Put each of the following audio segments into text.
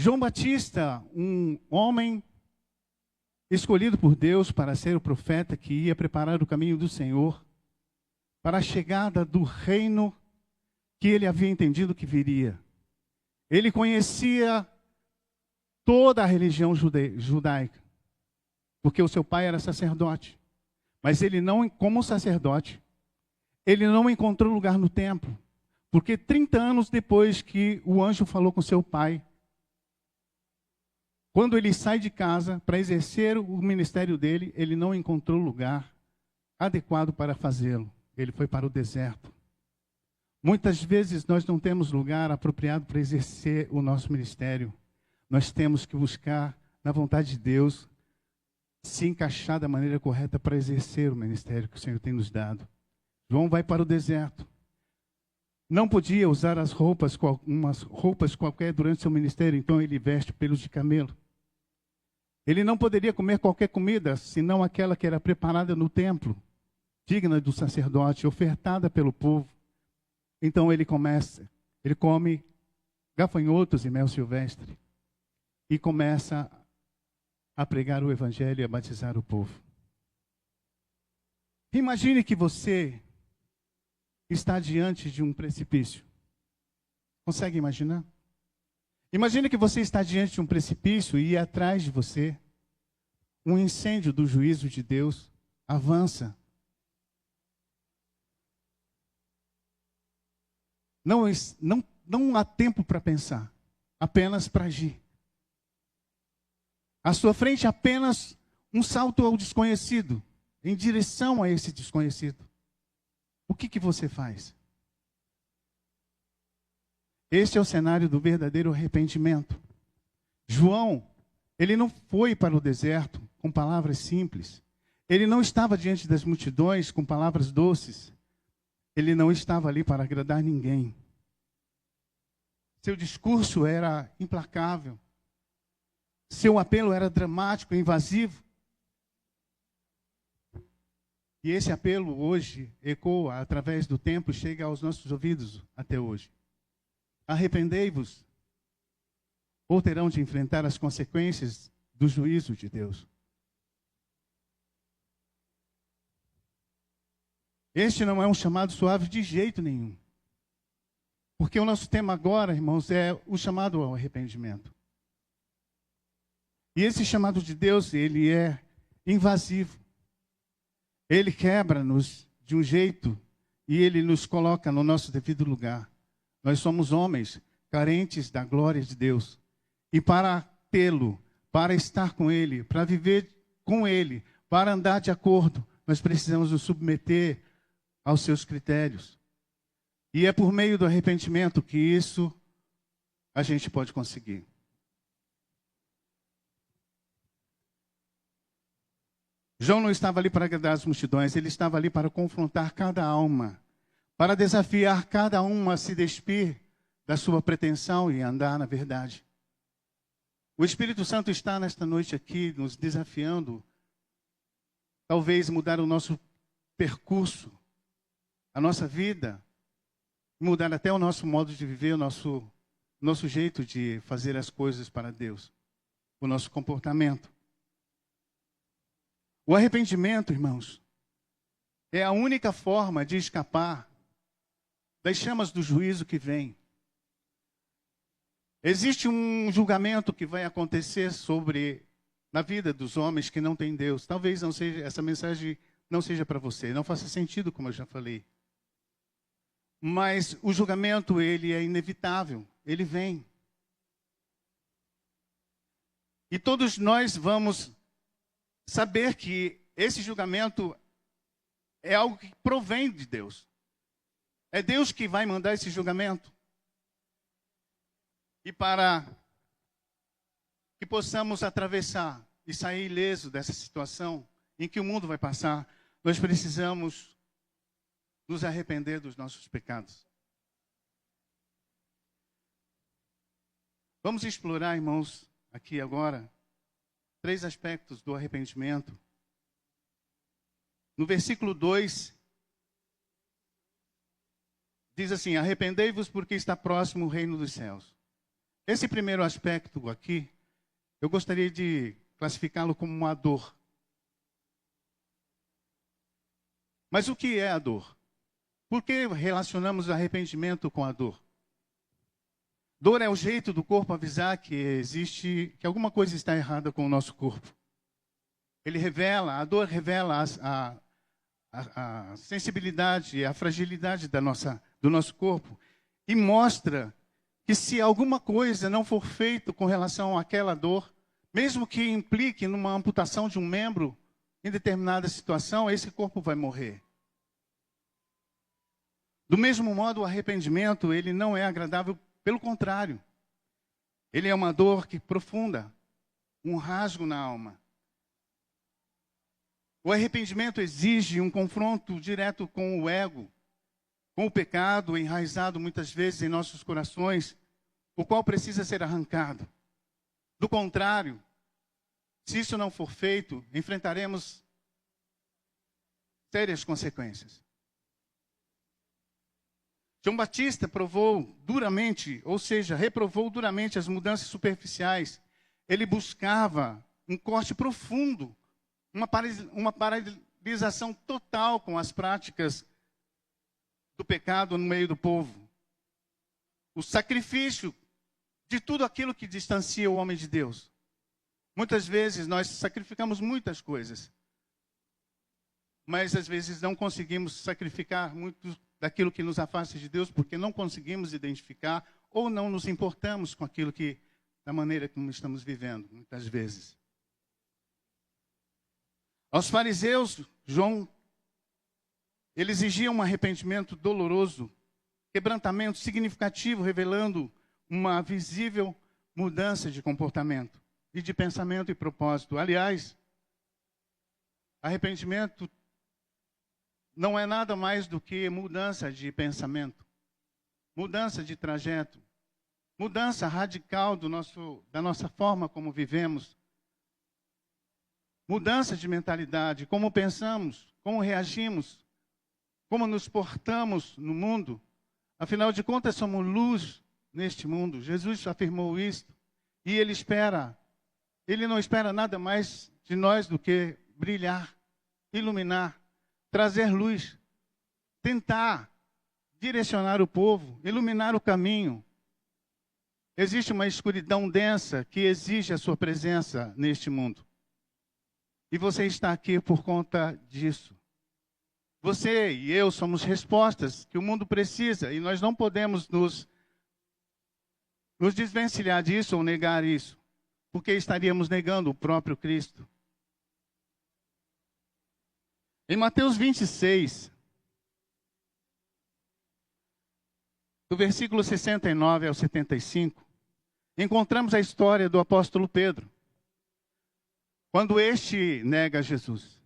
João Batista, um homem escolhido por Deus para ser o profeta que ia preparar o caminho do Senhor para a chegada do reino que ele havia entendido que viria. Ele conhecia toda a religião judaica, porque o seu pai era sacerdote. Mas ele não, como sacerdote, ele não encontrou lugar no templo, porque 30 anos depois que o anjo falou com seu pai, quando ele sai de casa para exercer o ministério dele, ele não encontrou lugar adequado para fazê-lo. Ele foi para o deserto. Muitas vezes nós não temos lugar apropriado para exercer o nosso ministério. Nós temos que buscar, na vontade de Deus, se encaixar da maneira correta para exercer o ministério que o Senhor tem nos dado. João vai para o deserto. Não podia usar umas roupas qualquer durante seu ministério, então ele veste pelos de camelo. Ele não poderia comer qualquer comida, senão aquela que era preparada no templo, digna do sacerdote, ofertada pelo povo. Então ele come gafanhotos e mel silvestre e começa a pregar o evangelho e a batizar o povo. Imagine que você está diante de um precipício. Consegue imaginar? Imagine que você está diante de um precipício e atrás de você um incêndio do juízo de Deus avança. Não há tempo para pensar, apenas para agir. À sua frente apenas um salto ao desconhecido, em direção a esse desconhecido. O que você faz? Este é o cenário do verdadeiro arrependimento. João, ele não foi para o deserto com palavras simples. Ele não estava diante das multidões com palavras doces. Ele não estava ali para agradar ninguém. Seu discurso era implacável. Seu apelo era dramático, invasivo. E esse apelo hoje ecoa através do tempo e chega aos nossos ouvidos até hoje. Arrependei-vos, ou terão de enfrentar as consequências do juízo de Deus. Este não é um chamado suave de jeito nenhum. Porque o nosso tema agora, irmãos, é o chamado ao arrependimento. E esse chamado de Deus, ele é invasivo. Ele quebra-nos de um jeito e ele nos coloca no nosso devido lugar. Nós somos homens carentes da glória de Deus. E para tê-lo, para estar com ele, para viver com ele, para andar de acordo, nós precisamos nos submeter aos seus critérios. E é por meio do arrependimento que isso a gente pode conseguir. João não estava ali para agradar as multidões, ele estava ali para confrontar cada alma, para desafiar cada uma a se despir da sua pretensão e andar na verdade. O Espírito Santo está nesta noite aqui nos desafiando, talvez mudar o nosso percurso, a nossa vida, mudar até o nosso modo de viver, o nosso jeito de fazer as coisas para Deus, o nosso comportamento. O arrependimento, irmãos, é a única forma de escapar das chamas do juízo que vem. Existe um julgamento que vai acontecer na vida dos homens que não têm Deus. Talvez não seja, essa mensagem não seja para você, não faça sentido, como eu já falei. Mas o julgamento, ele é inevitável, ele vem. E todos nós vamos saber que esse julgamento é algo que provém de Deus. É Deus que vai mandar esse julgamento. E para que possamos atravessar e sair ileso dessa situação em que o mundo vai passar, nós precisamos nos arrepender dos nossos pecados. Vamos explorar, irmãos, aqui agora, 3 aspectos do arrependimento. No versículo 2, diz assim: arrependei-vos porque está próximo o reino dos céus. Esse primeiro aspecto aqui, eu gostaria de classificá-lo como uma dor. Mas o que é a dor? Por que relacionamos arrependimento com a dor? Dor é o jeito do corpo avisar que existe, que alguma coisa está errada com o nosso corpo. A dor revela a sensibilidade, a fragilidade do nosso corpo e mostra que se alguma coisa não for feita com relação àquela dor, mesmo que implique numa amputação de um membro em determinada situação, esse corpo vai morrer. Do mesmo modo, o arrependimento, ele não é agradável, pelo contrário. Ele é uma dor profunda, um rasgo na alma. O arrependimento exige um confronto direto com o ego, com o pecado enraizado muitas vezes em nossos corações, o qual precisa ser arrancado. Do contrário, se isso não for feito, enfrentaremos sérias consequências. João Batista provou duramente, ou seja, reprovou duramente as mudanças superficiais. Ele buscava um corte profundo, uma paralisação total com as práticas do pecado no meio do povo. O sacrifício de tudo aquilo que distancia o homem de Deus. Muitas vezes nós sacrificamos muitas coisas, mas às vezes não conseguimos sacrificar muito daquilo que nos afasta de Deus, porque não conseguimos identificar ou não nos importamos com aquilo da maneira como estamos vivendo, muitas vezes. Aos fariseus, ele exigia um arrependimento doloroso, quebrantamento significativo, revelando uma visível mudança de comportamento e de pensamento e propósito. Aliás, arrependimento não é nada mais do que mudança de pensamento, mudança de trajeto, mudança radical da nossa forma como vivemos, mudança de mentalidade, como pensamos, como reagimos, como nos portamos no mundo. Afinal de contas, somos luz neste mundo. Jesus afirmou isto. E ele não espera nada mais de nós do que brilhar, iluminar, trazer luz, tentar direcionar o povo, iluminar o caminho. Existe uma escuridão densa que exige a sua presença neste mundo. E você está aqui por conta disso. Você e eu somos respostas que o mundo precisa e nós não podemos nos desvencilhar disso ou negar isso, porque estaríamos negando o próprio Cristo. Em Mateus 26, do versículo 69 ao 75, encontramos a história do apóstolo Pedro, quando este nega Jesus.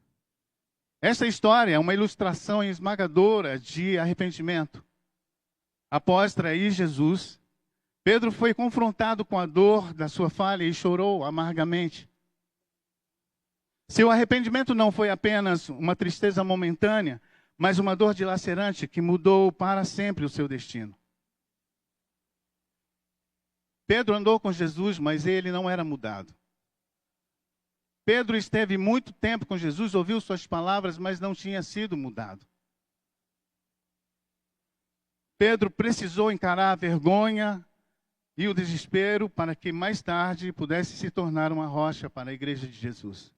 Essa história é uma ilustração esmagadora de arrependimento. Após trair Jesus, Pedro foi confrontado com a dor da sua falha e chorou amargamente. Seu arrependimento não foi apenas uma tristeza momentânea, mas uma dor dilacerante que mudou para sempre o seu destino. Pedro andou com Jesus, mas ele não era mudado. Pedro esteve muito tempo com Jesus, ouviu suas palavras, mas não tinha sido mudado. Pedro precisou encarar a vergonha e o desespero para que mais tarde pudesse se tornar uma rocha para a igreja de Jesus.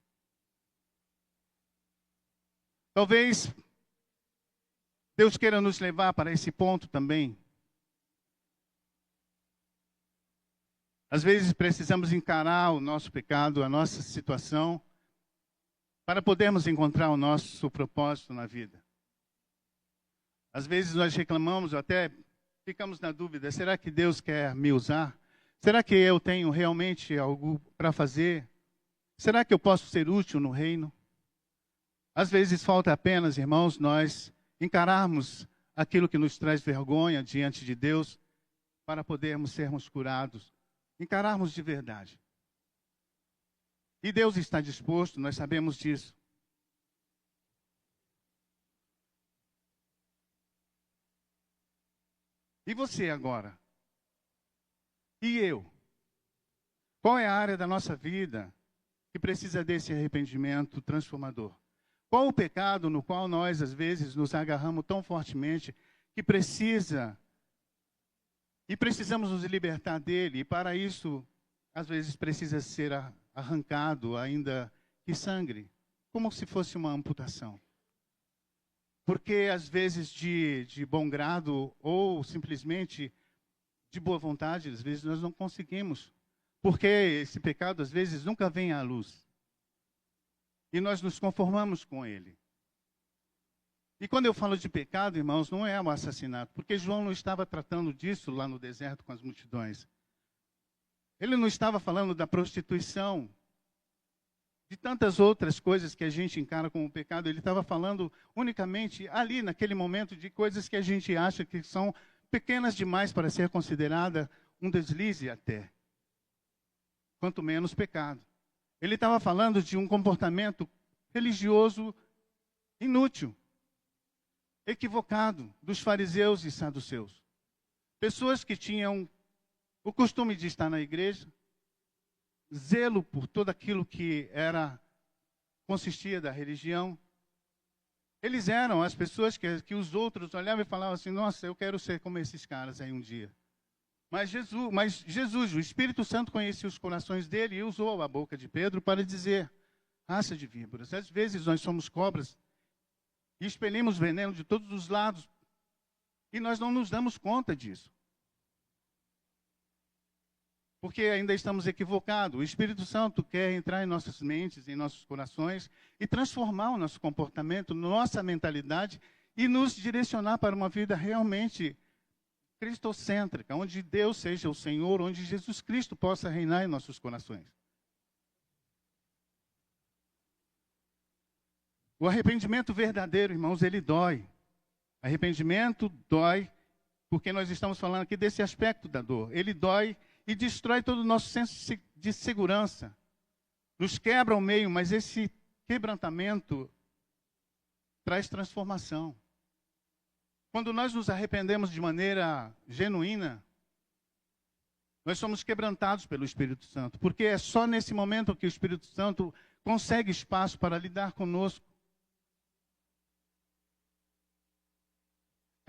Talvez Deus queira nos levar para esse ponto também. Às vezes precisamos encarar o nosso pecado, a nossa situação, para podermos encontrar o nosso propósito na vida. Às vezes nós reclamamos, ou até ficamos na dúvida, será que Deus quer me usar? Será que eu tenho realmente algo para fazer? Será que eu posso ser útil no reino? Às vezes falta apenas, irmãos, nós encararmos aquilo que nos traz vergonha diante de Deus para podermos sermos curados. Encararmos de verdade. E Deus está disposto, nós sabemos disso. E você agora? E eu? Qual é a área da nossa vida que precisa desse arrependimento transformador? Qual o pecado no qual nós, às vezes, nos agarramos tão fortemente que precisamos nos libertar dele, e para isso, às vezes, precisa ser arrancado, ainda que sangre, como se fosse uma amputação. Porque, às vezes, de bom grado ou simplesmente de boa vontade, às vezes nós não conseguimos. Porque esse pecado, às vezes, nunca vem à luz. E nós nos conformamos com ele. E quando eu falo de pecado, irmãos, não é o assassinato. Porque João não estava tratando disso lá no deserto com as multidões. Ele não estava falando da prostituição, de tantas outras coisas que a gente encara como pecado. Ele estava falando unicamente ali, naquele momento, de coisas que a gente acha que são pequenas demais para ser considerada um deslize até. Quanto menos pecado. Ele estava falando de um comportamento religioso inútil, equivocado, dos fariseus e saduceus. Pessoas que tinham o costume de estar na igreja, zelo por tudo aquilo que consistia da religião. Eles eram as pessoas que os outros olhavam e falavam assim: nossa, eu quero ser como esses caras aí um dia. Mas Jesus, o Espírito Santo conhecia os corações dele e usou a boca de Pedro para dizer: raça de víboras. Às vezes nós somos cobras e expelimos veneno de todos os lados e nós não nos damos conta disso. Porque ainda estamos equivocados. O Espírito Santo quer entrar em nossas mentes, em nossos corações e transformar o nosso comportamento, nossa mentalidade e nos direcionar para uma vida realmente cristocêntrica, onde Deus seja o Senhor, onde Jesus Cristo possa reinar em nossos corações. O arrependimento verdadeiro, irmãos, ele dói. Arrependimento dói, porque nós estamos falando aqui desse aspecto da dor. Ele dói e destrói todo o nosso senso de segurança. Nos quebra ao meio, mas esse quebrantamento traz transformação. Quando nós nos arrependemos de maneira genuína, nós somos quebrantados pelo Espírito Santo, porque é só nesse momento que o Espírito Santo consegue espaço para lidar conosco.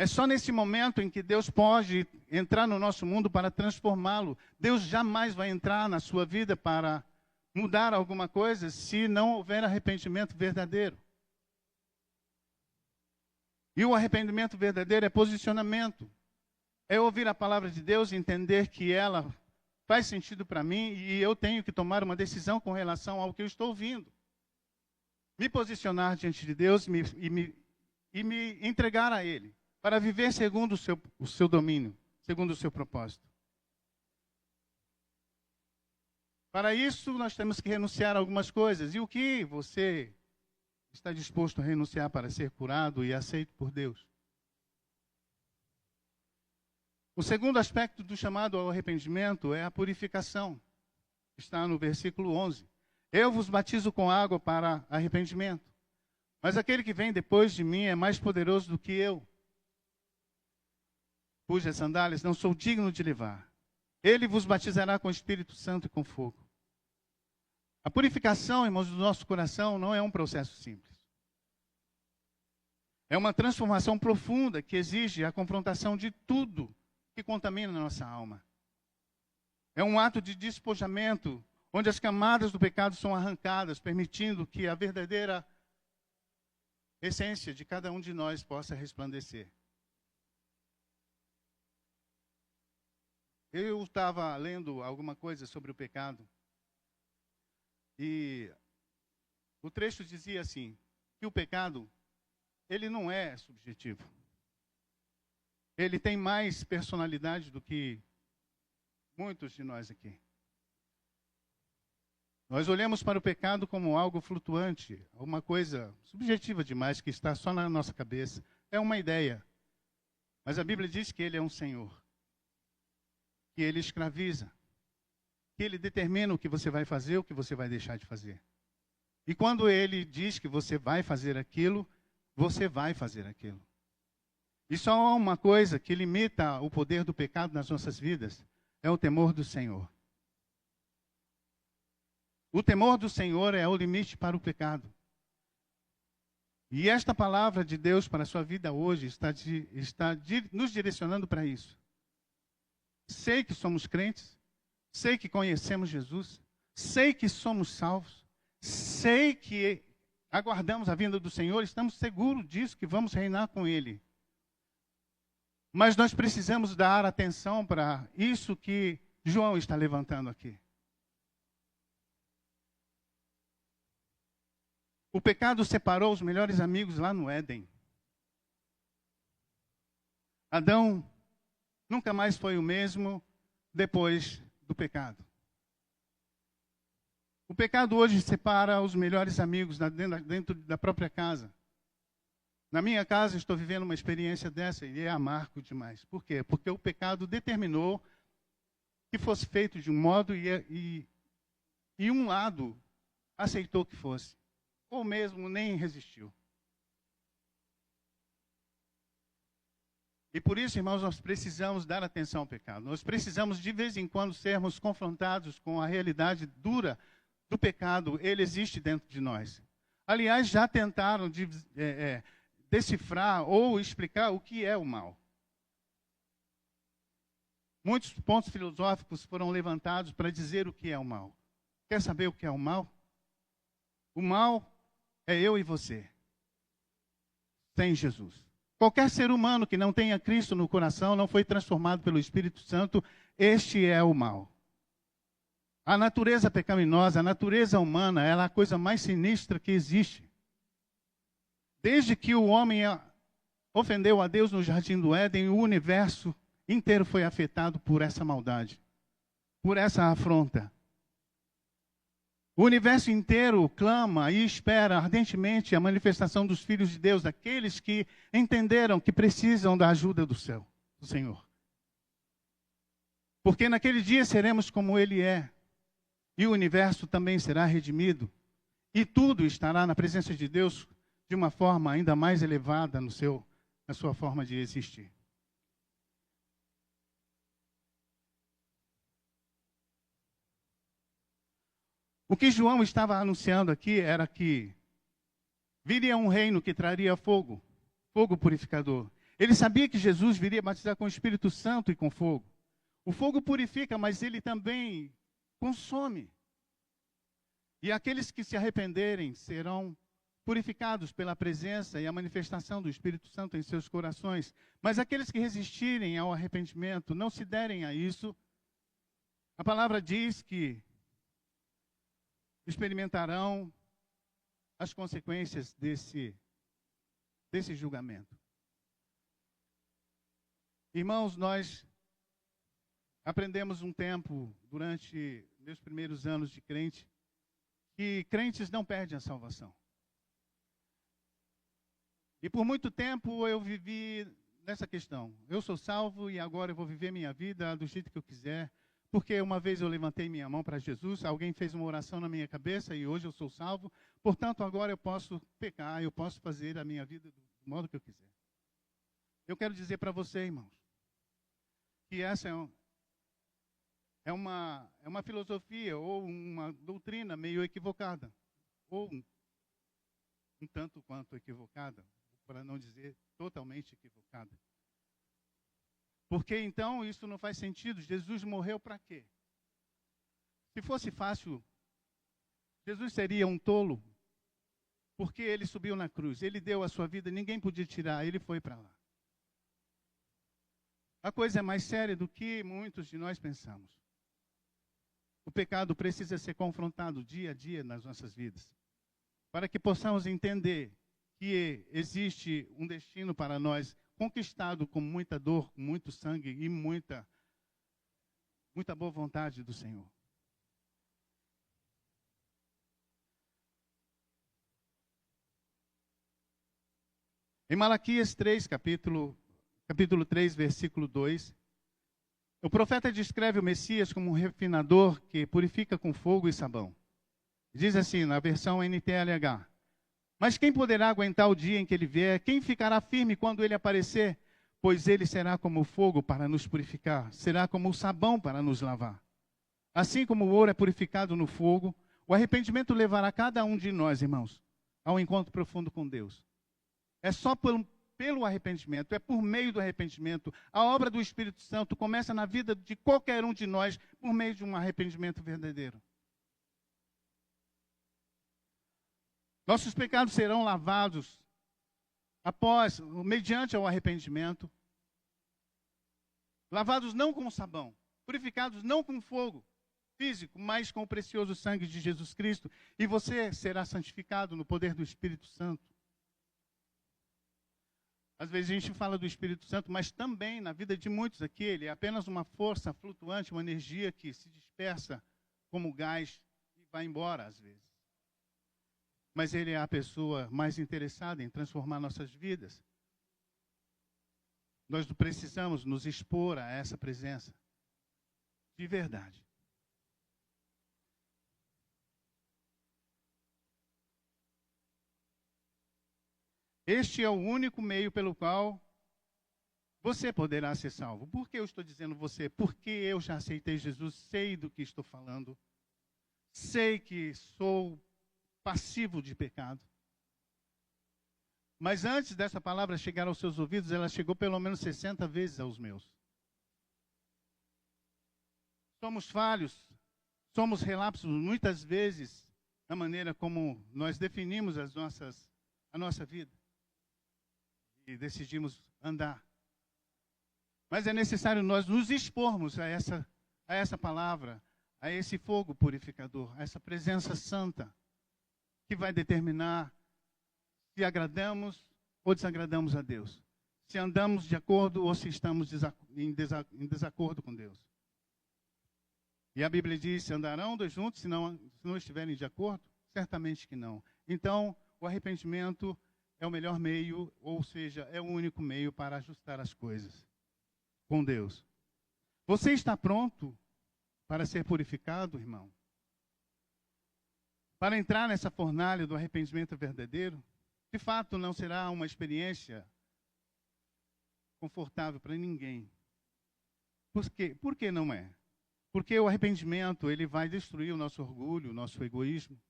É só nesse momento em que Deus pode entrar no nosso mundo para transformá-lo. Deus jamais vai entrar na sua vida para mudar alguma coisa se não houver arrependimento verdadeiro. E o arrependimento verdadeiro é posicionamento. É ouvir a palavra de Deus e entender que ela faz sentido para mim e eu tenho que tomar uma decisão com relação ao que eu estou ouvindo. Me posicionar diante de Deus e me entregar a Ele, para viver segundo o seu domínio, segundo o seu propósito. Para isso, nós temos que renunciar a algumas coisas. E o que você está disposto a renunciar para ser curado e aceito por Deus? O segundo aspecto do chamado ao arrependimento é a purificação. Está no versículo 11. Eu vos batizo com água para arrependimento, mas aquele que vem depois de mim é mais poderoso do que eu, cujas sandálias não sou digno de levar. Ele vos batizará com o Espírito Santo e com fogo. A purificação, irmãos, do nosso coração não é um processo simples. É uma transformação profunda que exige a confrontação de tudo que contamina a nossa alma. É um ato de despojamento, onde as camadas do pecado são arrancadas, permitindo que a verdadeira essência de cada um de nós possa resplandecer. Eu estava lendo alguma coisa sobre o pecado e o trecho dizia assim, que o pecado, ele não é subjetivo. Ele tem mais personalidade do que muitos de nós aqui. Nós olhamos para o pecado como algo flutuante, uma coisa subjetiva demais que está só na nossa cabeça. É uma ideia. Mas a Bíblia diz que ele é um Senhor, que ele escraviza, que ele determina o que você vai fazer, o que você vai deixar de fazer. E quando ele diz que você vai fazer aquilo, você vai fazer aquilo. E só há uma coisa que limita o poder do pecado nas nossas vidas, é o temor do Senhor. O temor do Senhor é o limite para o pecado. E esta palavra de Deus para a sua vida hoje está nos direcionando para isso. Sei que somos crentes, sei que conhecemos Jesus, sei que somos salvos, sei que aguardamos a vinda do Senhor, estamos seguros disso, que vamos reinar com Ele. Mas nós precisamos dar atenção para isso que João está levantando aqui. O pecado separou os melhores amigos lá no Éden. Adão nunca mais foi o mesmo depois do pecado. O pecado hoje separa os melhores amigos dentro da própria casa. Na minha casa estou vivendo uma experiência dessa e é amargo demais. Por quê? Porque o pecado determinou que fosse feito de um modo e um lado aceitou que fosse. Ou mesmo nem resistiu. E por isso, irmãos, nós precisamos dar atenção ao pecado. Nós precisamos, de vez em quando, sermos confrontados com a realidade dura do pecado. Ele existe dentro de nós. Aliás, já tentaram decifrar ou explicar o que é o mal. Muitos pontos filosóficos foram levantados para dizer o que é o mal. Quer saber o que é o mal? O mal é eu e você, sem Jesus. Qualquer ser humano que não tenha Cristo no coração, não foi transformado pelo Espírito Santo, este é o mal. A natureza pecaminosa, a natureza humana, ela é a coisa mais sinistra que existe. Desde que o homem ofendeu a Deus no jardim do Éden, o universo inteiro foi afetado por essa maldade, por essa afronta. O universo inteiro clama e espera ardentemente a manifestação dos filhos de Deus, daqueles que entenderam que precisam da ajuda do céu, do Senhor. Porque naquele dia seremos como Ele é, e o universo também será redimido, e tudo estará na presença de Deus de uma forma ainda mais elevada na sua forma de existir. O que João estava anunciando aqui era que viria um reino que traria fogo, fogo purificador. Ele sabia que Jesus viria batizar com o Espírito Santo e com fogo. O fogo purifica, mas ele também consome. E aqueles que se arrependerem serão purificados pela presença e a manifestação do Espírito Santo em seus corações. Mas aqueles que resistirem ao arrependimento, não se derem a isso, a palavra diz que experimentarão as consequências desse julgamento. Irmãos, nós aprendemos um tempo, durante meus primeiros anos de crente, que crentes não perdem a salvação. E por muito tempo eu vivi nessa questão. Eu sou salvo e agora eu vou viver minha vida do jeito que eu quiser. Porque uma vez eu levantei minha mão para Jesus, alguém fez uma oração na minha cabeça e hoje eu sou salvo. Portanto, agora eu posso pecar, eu posso fazer a minha vida do modo que eu quiser. Eu quero dizer para você, irmãos, que essa é uma filosofia ou uma doutrina meio equivocada. Ou um tanto quanto equivocada, para não dizer totalmente equivocada. Porque então isso não faz sentido. Jesus morreu para quê? Se fosse fácil, Jesus seria um tolo. Porque ele subiu na cruz, ele deu a sua vida, ninguém podia tirar, ele foi para lá. A coisa é mais séria do que muitos de nós pensamos. O pecado precisa ser confrontado dia a dia nas nossas vidas. Para que possamos entender que existe um destino para nós conquistado com muita dor, com muito sangue e muita boa vontade do Senhor. Em Malaquias 3, capítulo 3, versículo 2, o profeta descreve o Messias como um refinador que purifica com fogo e sabão. Diz assim, na versão NTLH: mas quem poderá aguentar o dia em que ele vier? Quem ficará firme quando ele aparecer? pois ele será como o fogo para nos purificar, será como o sabão para nos lavar. Assim como o ouro é purificado no fogo, o arrependimento levará cada um de nós, irmãos, ao encontro profundo com Deus. É só pelo arrependimento, é por meio do arrependimento. A obra do Espírito Santo começa na vida de qualquer um de nós por meio de um arrependimento verdadeiro. Nossos pecados serão lavados mediante o arrependimento. Lavados não com sabão, purificados não com fogo físico, mas com o precioso sangue de Jesus Cristo. E você será santificado no poder do Espírito Santo. Às vezes a gente fala do Espírito Santo, mas também na vida de muitos aqui, ele é apenas uma força flutuante, uma energia que se dispersa como gás e vai embora às vezes. Mas ele é a pessoa mais interessada em transformar nossas vidas. Nós precisamos nos expor a essa presença de verdade. Este é o único meio pelo qual você poderá ser salvo. Por que eu estou dizendo você? Porque eu já aceitei Jesus, sei do que estou falando, sei que sou passivo de pecado. Mas antes dessa palavra chegar aos seus ouvidos, ela chegou pelo menos 60 vezes aos meus. Somos falhos, somos relapsos muitas vezes na maneira como nós definimos a nossa vida. E decidimos andar. Mas é necessário nós nos expormos a essa palavra, a esse fogo purificador, a essa presença santa, que vai determinar se agradamos ou desagradamos a Deus. Se andamos de acordo ou se estamos em desacordo com Deus. E a Bíblia diz, se andarão dois juntos, se não estiverem de acordo? Certamente que não. Então, o arrependimento é o melhor meio, ou seja, é o único meio para ajustar as coisas com Deus. Você está pronto para ser purificado, irmão? Para entrar nessa fornalha do arrependimento verdadeiro? De fato, não será uma experiência confortável para ninguém. Por quê? Por que não é? Porque o arrependimento, ele vai destruir o nosso orgulho, o nosso egoísmo,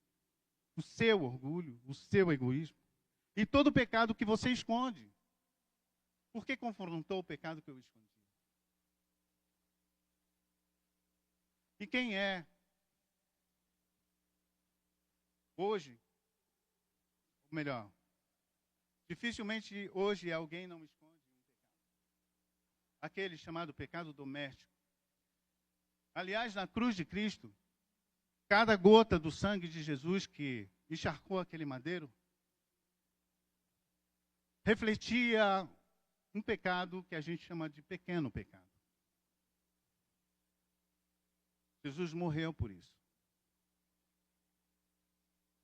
o seu orgulho, o seu egoísmo. E todo o pecado que você esconde. Por que confrontou o pecado que eu escondi? E quem é hoje, ou melhor, dificilmente hoje alguém não esconde um pecado. Aquele chamado pecado doméstico. Aliás, na cruz de Cristo, cada gota do sangue de Jesus que encharcou aquele madeiro, refletia um pecado que a gente chama de pequeno pecado. Jesus morreu por isso.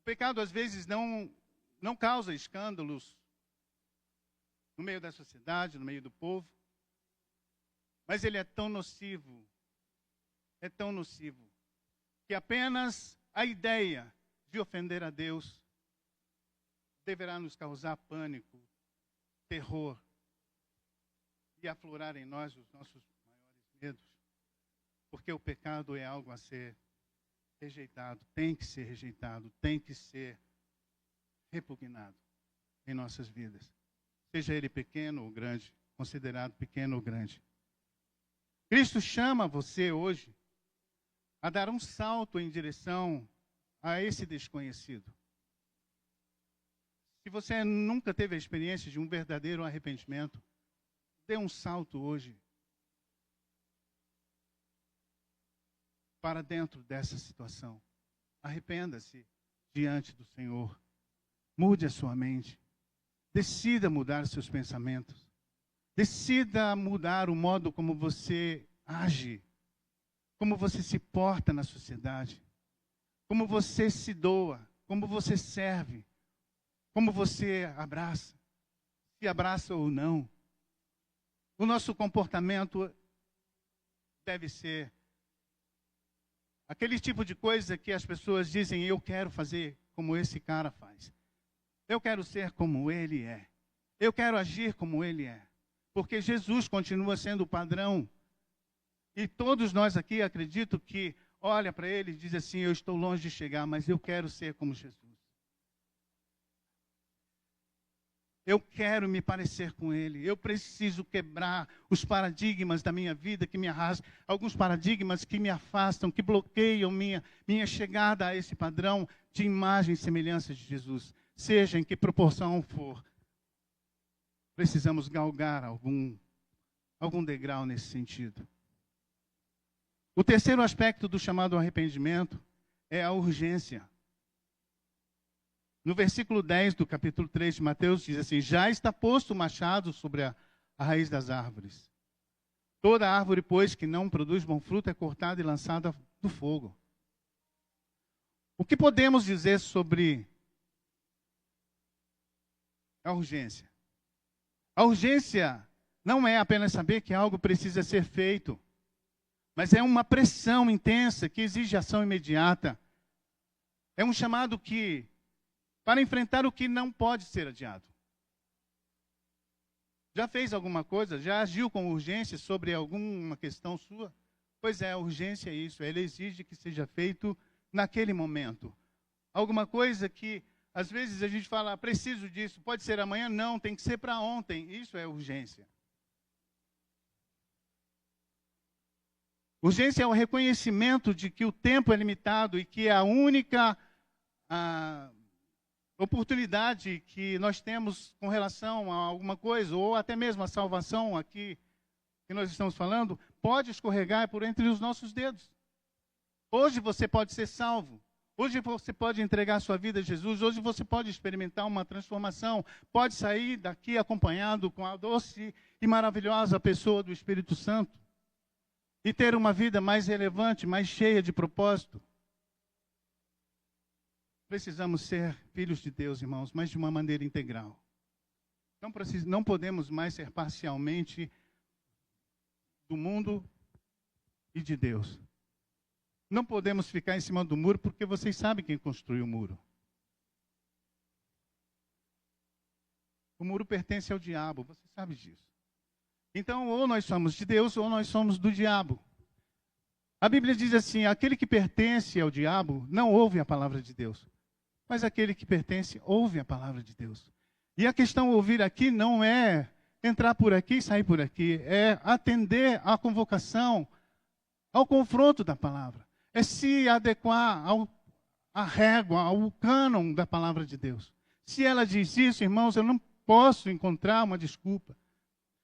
O pecado, às vezes, não causa escândalos no meio da sociedade, no meio do povo, mas ele é tão nocivo, que apenas a ideia de ofender a Deus deverá nos causar pânico, terror e aflorar em nós os nossos maiores medos, porque o pecado é algo a ser rejeitado, tem que ser rejeitado, tem que ser repugnado em nossas vidas, seja ele pequeno ou grande, considerado pequeno ou grande. Cristo chama você hoje a dar um salto em direção a esse desconhecido. Se você nunca teve a experiência de um verdadeiro arrependimento, dê um salto hoje para dentro dessa situação. Arrependa-se diante do Senhor. Mude a sua mente. Decida mudar seus pensamentos. Decida mudar o modo como você age, como você se porta na sociedade, como você se doa, como você serve, como você abraça, se abraça ou não. O nosso comportamento deve ser aquele tipo de coisa que as pessoas dizem, eu quero fazer como esse cara faz. Eu quero ser como ele é. Eu quero agir como ele é. Porque Jesus continua sendo o padrão. E todos nós aqui, acredito que olha para ele e diz assim, eu estou longe de chegar, mas eu quero ser como Jesus. Eu quero me parecer com ele. Eu preciso quebrar os paradigmas da minha vida que me arrastam. Alguns paradigmas que me afastam, que bloqueiam minha chegada a esse padrão de imagem e semelhança de Jesus. Seja em que proporção for. Precisamos galgar algum degrau nesse sentido. O terceiro aspecto do chamado arrependimento é a urgência. No versículo 10 do capítulo 3 de Mateus, diz assim, já está posto o machado sobre a raiz das árvores. Toda árvore, pois, que não produz bom fruto, é cortada e lançada no fogo. O que podemos dizer sobre a urgência? A urgência não é apenas saber que algo precisa ser feito, mas é uma pressão intensa que exige ação imediata. É um chamado para enfrentar o que não pode ser adiado. Já fez alguma coisa? Já agiu com urgência sobre alguma questão sua? Pois é, a urgência é isso. Ela exige que seja feito naquele momento. Alguma coisa que, às vezes, a gente fala, preciso disso. Pode ser amanhã? Não, tem que ser para ontem. Isso é urgência. Urgência é o reconhecimento de que o tempo é limitado e que a única oportunidade que nós temos com relação a alguma coisa, ou até mesmo a salvação aqui que nós estamos falando, pode escorregar por entre os nossos dedos. Hoje você pode ser salvo. Hoje você pode entregar sua vida a Jesus. Hoje você pode experimentar uma transformação. Pode sair daqui acompanhado com a doce e maravilhosa pessoa do Espírito Santo. E ter uma vida mais relevante, mais cheia de propósito. Precisamos ser filhos de Deus, irmãos, mas de uma maneira integral. Não podemos mais ser parcialmente do mundo e de Deus. Não podemos ficar em cima do muro, porque vocês sabem quem construiu o muro. O muro pertence ao diabo, você sabe disso. Então, ou nós somos de Deus, ou nós somos do diabo. A Bíblia diz assim, aquele que pertence ao diabo não ouve a palavra de Deus. Mas aquele que pertence, ouve a palavra de Deus. E a questão ouvir aqui não é entrar por aqui e sair por aqui. É atender à convocação, ao confronto da palavra. É se adequar à régua, ao cânon da palavra de Deus. Se ela diz isso, irmãos, eu não posso encontrar uma desculpa.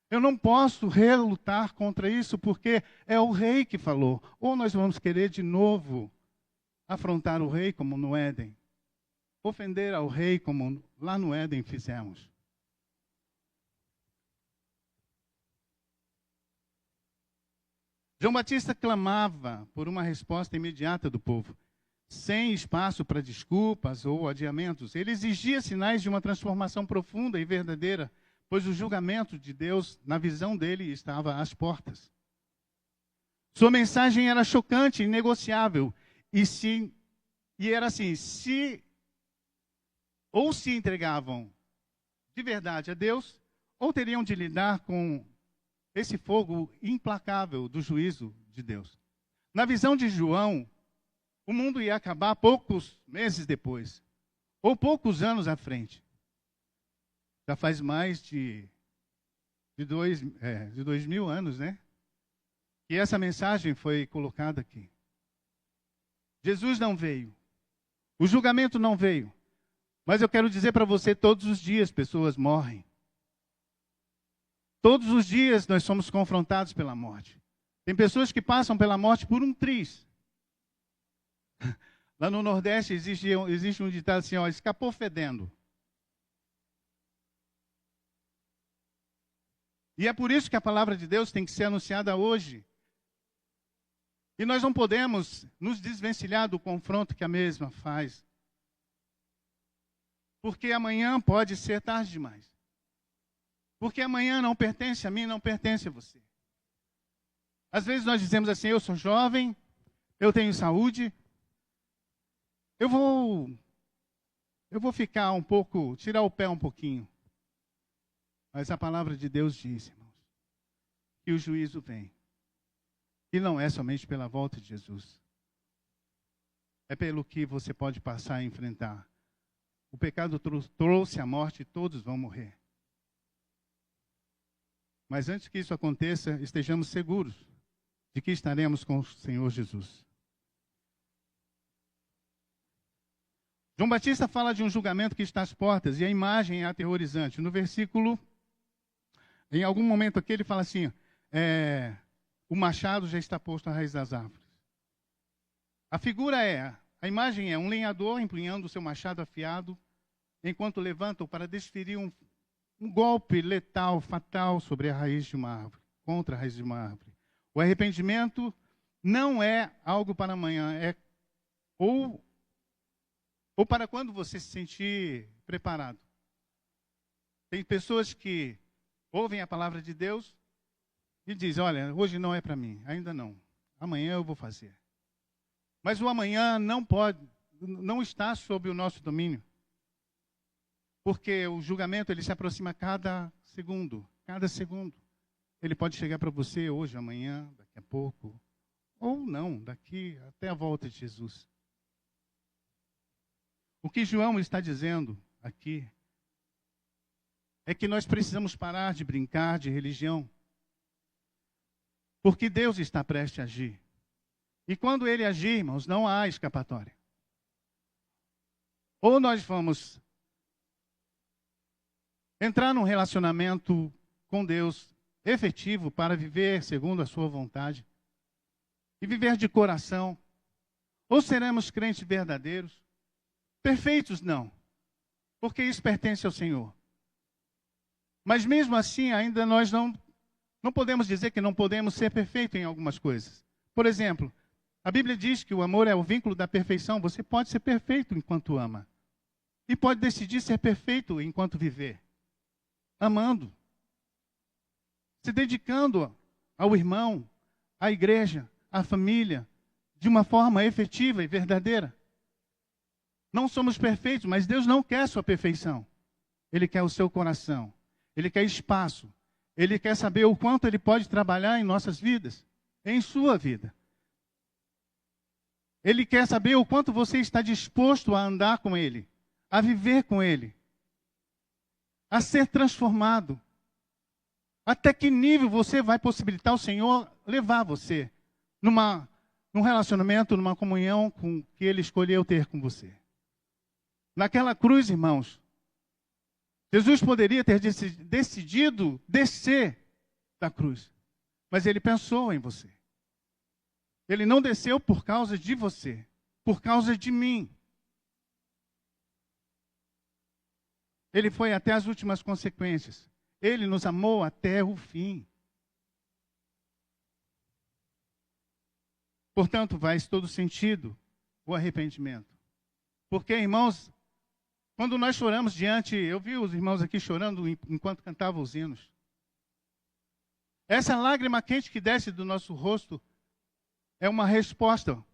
Eu não posso relutar contra isso, porque é o rei que falou. Ou nós vamos querer de novo afrontar o rei como no Éden. Ofender ao rei como lá no Éden fizemos. João Batista clamava por uma resposta imediata do povo, sem espaço para desculpas ou adiamentos. Ele exigia sinais de uma transformação profunda e verdadeira, pois o julgamento de Deus, na visão dele, estava às portas. Sua mensagem era chocante, inegociável, e era assim, ou se entregavam de verdade a Deus, ou teriam de lidar com esse fogo implacável do juízo de Deus. Na visão de João, o mundo ia acabar poucos meses depois, ou poucos anos à frente. Já faz mais de 2000 anos, né? Que essa mensagem foi colocada aqui. Jesus não veio. O julgamento não veio. Mas eu quero dizer para você, todos os dias pessoas morrem. Todos os dias nós somos confrontados pela morte. Tem pessoas que passam pela morte por um triz. Lá no Nordeste existe um ditado assim, ó, escapou fedendo. E é por isso que a palavra de Deus tem que ser anunciada hoje. E nós não podemos nos desvencilhar do confronto que a mesma faz. Porque amanhã pode ser tarde demais. Porque amanhã não pertence a mim, não pertence a você. Às vezes nós dizemos assim, eu sou jovem, eu tenho saúde, eu vou ficar um pouco, tirar o pé um pouquinho. Mas a palavra de Deus diz, irmãos, que o juízo vem. E não é somente pela volta de Jesus. É pelo que você pode passar e enfrentar. O pecado trouxe a morte e todos vão morrer. Mas antes que isso aconteça, estejamos seguros de que estaremos com o Senhor Jesus. João Batista fala de um julgamento que está às portas e a imagem é aterrorizante. No versículo, em algum momento aqui ele fala assim, o machado já está posto à raiz das árvores. A imagem é um lenhador empunhando o seu machado afiado, enquanto levanta-o para desferir um golpe letal, fatal sobre a raiz de uma árvore, contra a raiz de uma árvore. O arrependimento não é algo para amanhã, ou para quando você se sentir preparado. Tem pessoas que ouvem a palavra de Deus e dizem, olha, hoje não é para mim, ainda não. Amanhã eu vou fazer. Mas o amanhã não está sob o nosso domínio. Porque o julgamento ele se aproxima cada segundo. Cada segundo. Ele pode chegar para você hoje, amanhã, daqui a pouco. Ou não, daqui até a volta de Jesus. O que João está dizendo aqui é que nós precisamos parar de brincar de religião. Porque Deus está prestes a agir. E quando ele agir, irmãos, não há escapatória. Ou nós vamos entrar num relacionamento com Deus efetivo para viver segundo a sua vontade e viver de coração, ou seremos crentes verdadeiros, perfeitos não, porque isso pertence ao Senhor. Mas mesmo assim, ainda nós não podemos dizer que não podemos ser perfeitos em algumas coisas. Por exemplo, a Bíblia diz que o amor é o vínculo da perfeição. Você pode ser perfeito enquanto ama. E pode decidir ser perfeito enquanto viver. Amando. Se dedicando ao irmão, à igreja, à família, de uma forma efetiva e verdadeira. Não somos perfeitos, mas Deus não quer sua perfeição. Ele quer o seu coração. Ele quer espaço. Ele quer saber o quanto Ele pode trabalhar em nossas vidas, em sua vida. Ele quer saber o quanto você está disposto a andar com Ele, a viver com Ele, a ser transformado. Até que nível você vai possibilitar o Senhor levar você num relacionamento, numa comunhão com que Ele escolheu ter com você. Naquela cruz, irmãos, Jesus poderia ter decidido descer da cruz, mas Ele pensou em você. Ele não desceu por causa de você, por causa de mim. Ele foi até as últimas consequências. Ele nos amou até o fim. Portanto, faz todo sentido o arrependimento. Porque, irmãos, quando nós choramos eu vi os irmãos aqui chorando enquanto cantavam os hinos. Essa lágrima quente que desce do nosso rosto é uma resposta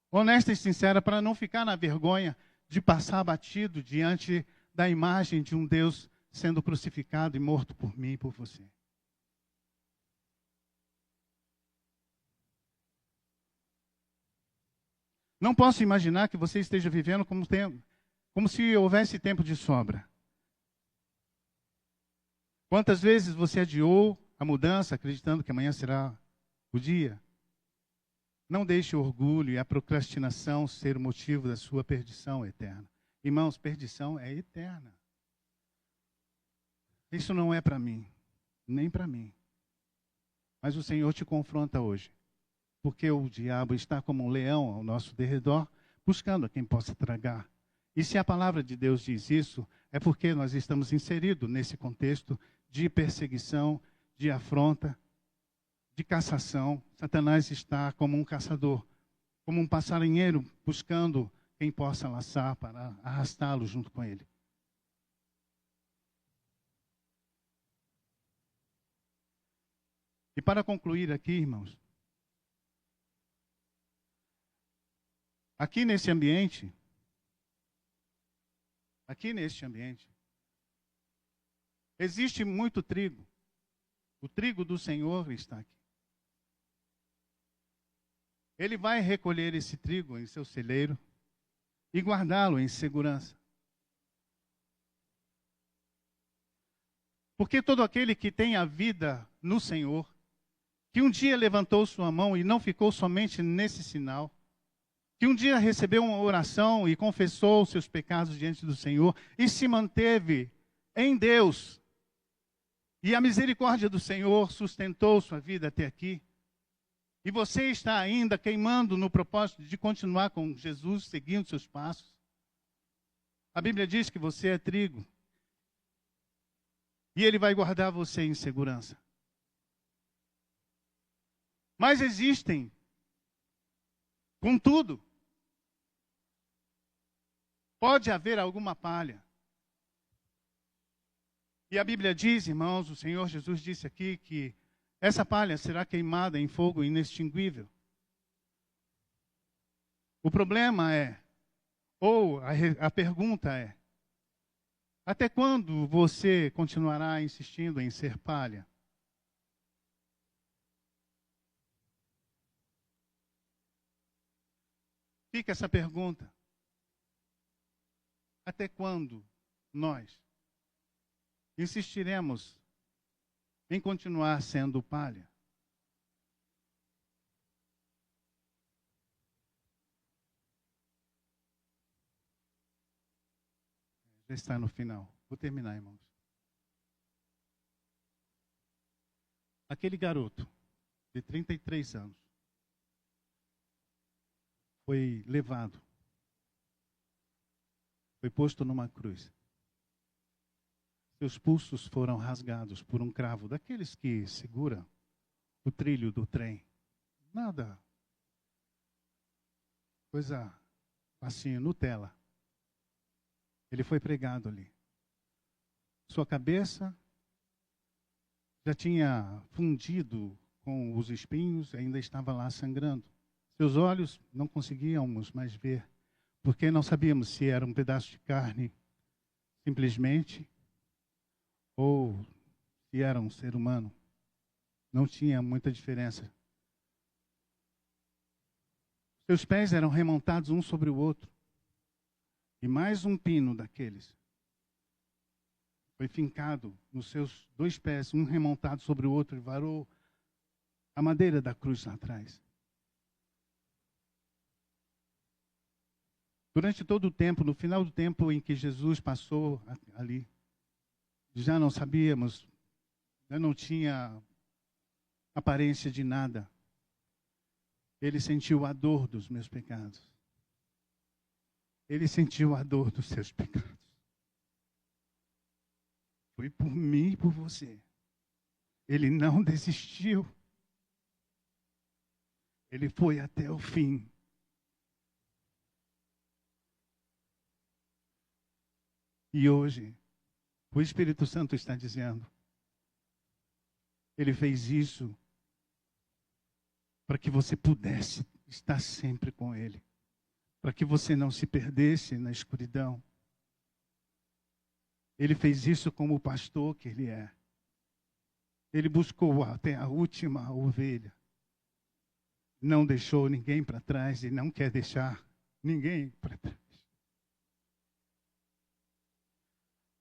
honesta e sincera para não ficar na vergonha de passar batido diante da imagem de um Deus sendo crucificado e morto por mim e por você. Não posso imaginar que você esteja vivendo como se houvesse tempo de sobra. Quantas vezes você adiou a mudança, acreditando que amanhã será o dia? Não deixe o orgulho e a procrastinação ser o motivo da sua perdição eterna. Irmãos, perdição é eterna. Isso não é para mim, nem para mim. Mas o Senhor te confronta hoje. Porque o diabo está como um leão ao nosso derredor, buscando a quem possa tragar. E se a palavra de Deus diz isso, é porque nós estamos inseridos nesse contexto de perseguição, de afronta, de cassação. Satanás está como um caçador, como um passarinheiro buscando quem possa laçar para arrastá-lo junto com ele. E para concluir aqui, irmãos, aqui neste ambiente, existe muito trigo. O trigo do Senhor está aqui. Ele vai recolher esse trigo em seu celeiro e guardá-lo em segurança. Porque todo aquele que tem a vida no Senhor, que um dia levantou sua mão e não ficou somente nesse sinal, que um dia recebeu uma oração e confessou seus pecados diante do Senhor e se manteve em Deus, e a misericórdia do Senhor sustentou sua vida até aqui, e você está ainda queimando no propósito de continuar com Jesus, seguindo seus passos. A Bíblia diz que você é trigo, e Ele vai guardar você em segurança. Mas existem, contudo, pode haver alguma palha. E a Bíblia diz, irmãos, o Senhor Jesus disse aqui que essa palha será queimada em fogo inextinguível. O problema é, ou a pergunta é, até quando você continuará insistindo em ser palha? Fica essa pergunta. Até quando nós insistiremos em continuar sendo palha? Já está no final. Vou terminar, irmãos. Aquele garoto de 33 anos foi levado, foi posto numa cruz. Seus pulsos foram rasgados por um cravo, daqueles que segura o trilho do trem. Nada. Coisa assim, Nutella. Ele foi pregado ali. Sua cabeça já tinha fundido com os espinhos, ainda estava lá sangrando. Seus olhos não conseguíamos mais ver, porque não sabíamos se era um pedaço de carne, simplesmente, ou se era um ser humano. Não tinha muita diferença. Seus pés eram remontados um sobre o outro. E mais um pino daqueles foi fincado nos seus dois pés, um remontado sobre o outro, e varou a madeira da cruz lá atrás. Durante todo o tempo, no final do tempo em que Jesus passou ali, já não sabíamos, já não tinha aparência de nada. Ele sentiu a dor dos meus pecados. Ele sentiu a dor dos seus pecados. Foi por mim e por você. Ele não desistiu. Ele foi até o fim. E hoje, o Espírito Santo está dizendo, Ele fez isso para que você pudesse estar sempre com Ele, para que você não se perdesse na escuridão. Ele fez isso como o pastor que Ele é. Ele buscou até a última ovelha. Não deixou ninguém para trás e não quer deixar ninguém para trás.